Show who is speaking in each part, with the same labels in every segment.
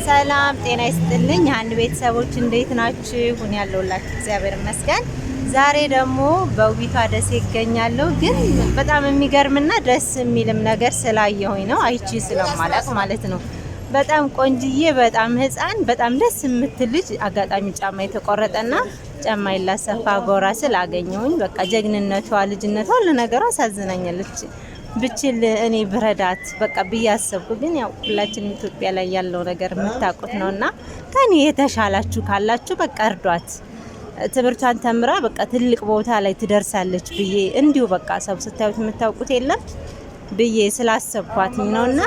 Speaker 1: ሰላም ጤና ይስጥልኝ አንድ ቤተሰቦች እንዴት ናችሁ? ሁን ያለውላችሁ እግዚአብሔር ይመስገን። ዛሬ ደግሞ በውቢቷ ደሴ ይገኛለሁ። ግን በጣም የሚገርምና ደስ የሚልም ነገር ስላየሁኝ ነው፣ አይቺ ስለማላቅ ማለት ነው። በጣም ቆንጅዬ፣ በጣም ህፃን፣ በጣም ደስ የምትል ልጅ አጋጣሚ ጫማ የተቆረጠና ጫማ ይላሰፋ ጎራ ስላገኘሁኝ በቃ ጀግንነቷ፣ ልጅነቷ ለነገሯ አሳዝናኛለች። ብችል እኔ ብረዳት በቃ ብያሰብኩ። ግን ያው ሁላችንም ኢትዮጵያ ላይ ያለው ነገር የምታውቁት ነውና ከኔ የተሻላችሁ ካላችሁ በቃ እርዷት። ትምህርቷን ተምራ በቃ ትልቅ ቦታ ላይ ትደርሳለች ብዬ እንዲሁ በቃ ሰብ ስታዩት የምታውቁት የለም ብዬ ስላሰብኳት ነውና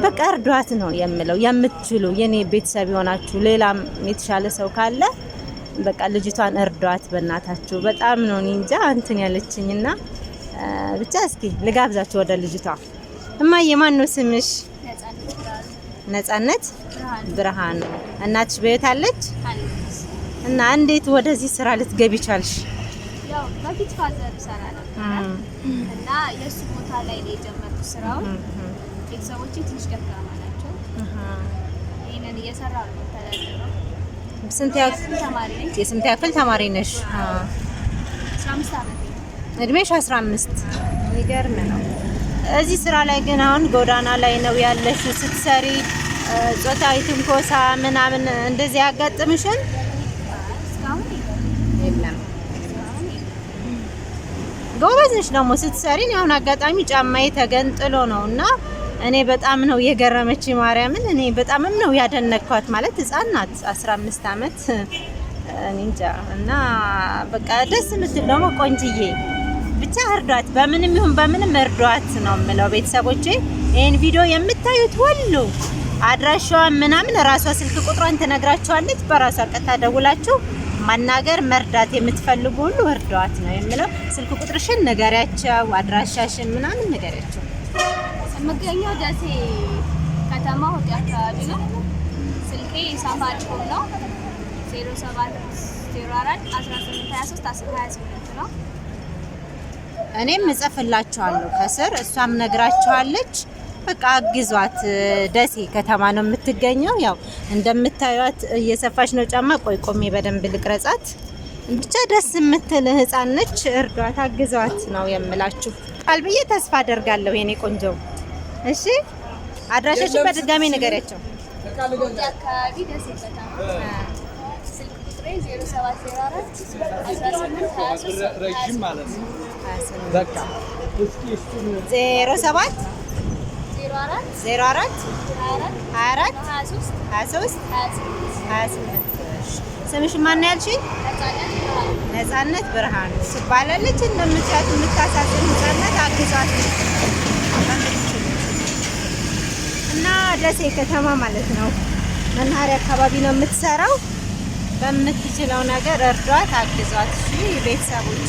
Speaker 1: በቃ እርዷት ነው የምለው። የምትችሉ የኔ ቤተሰብ ይሆናችሁ ሌላም የተሻለ ሰው ካለ በቃ ልጅቷን እርዷት በእናታችሁ። በጣም ነው እንጃ እንትን ያለችኝና ብቻ እስኪ ልጋብዛችሁ ወደ ልጅቷ። እማዬ ማን ነው ስምሽ? ነጻነት ብርሃኑ። እናትሽ በህይወት አለች? እና እንዴት ወደዚህ ስራ ልትገቢ ቻልሽ?
Speaker 2: ያው በፊት ፋዘር ሰራ ነበር እና የሱ ቦታ ላይ ነው የጀመርኩት ስራውን። ቤተሰቦቼ ትንሽ ደካማ ናቸው። ይሄንን እየሰራሁ ነው ተለጥሮ።
Speaker 1: የስንት ክፍል ተማሪ ነሽ?
Speaker 2: 15 ዓመት
Speaker 1: እድሜሽ 15። የሚገርም ነው። እዚህ ስራ ላይ ግን አሁን ጎዳና ላይ ነው ያለሽ ስትሰሪ ጾታዊ ትንኮሳ ምናምን እንደዚህ ያጋጥምሽን? የለም። ጎበዝ ነሽ ደግሞ ስትሰሪ። አሁን አጋጣሚ ጫማዬ ተገንጥሎ ነውና እኔ በጣም ነው የገረመች ማርያምን። እኔ በጣምም ነው ያደነኳት። ማለት ህፃን ናት 15 ዓመት እንጃ። እና በቃ ደስ የምትል ደግሞ ቆንጅዬ። ብቻ እርዷት፣ በምንም ይሁን በምንም እርዷት ነው የምለው። ቤተሰቦቼ ይሄን ቪዲዮ የምታዩት ሁሉ አድራሻዋን ምናምን ራሷ ስልክ ቁጥሯን ትነግራችኋለች። በራሷ ቀጥታ ደውላችሁ ማናገር መርዳት የምትፈልጉ ሁሉ እርዷት ነው የምለው። ስልክ ቁጥርሽን ንገሪያቸው፣ አድራሻሽን ምናምን ንገሪያቸው።
Speaker 2: የምገኘው ደሴ ከተማ ወደ አካባቢ ነው። ስልኬ ሳፋሪኮም ነው 0704 1823 1028 ነው።
Speaker 1: እኔም እጽፍላችኋለሁ ከስር፣ እሷም ነግራችኋለች። በቃ አግዟት። ደሴ ከተማ ነው የምትገኘው። ያው እንደምታዩት እየሰፋች ነው ጫማ። ቆይ ቆሜ በደንብ ልቅረጻት። ብቻ ደስ የምትል ህፃን ነች። እርዷት፣ አግዟት ነው የምላችሁ። ቃል ብዬ ተስፋ አደርጋለሁ የኔ ቆንጆ። እሺ አድራሻችን በድጋሚ ንገሪያቸው።
Speaker 2: አካባቢ ደሴ ከተማ ስልክ ቁጥሬ 0704 1823 ረጅም ማለት ነው። በቃ እስኪ
Speaker 1: 07 04 24 23 28 ስምሽ ማን ያልሽኝ? ነጻነት ብርሃኑ ትባላለች። እንደምታዩት የምታሳዝን ህፃናት አግዟት እና ደሴ ከተማ ማለት ነው መናኸሪያ አካባቢ ነው የምትሰራው። በምትችለው ነገር እርዷት፣ አግዟት። እሺ ቤተሰቦች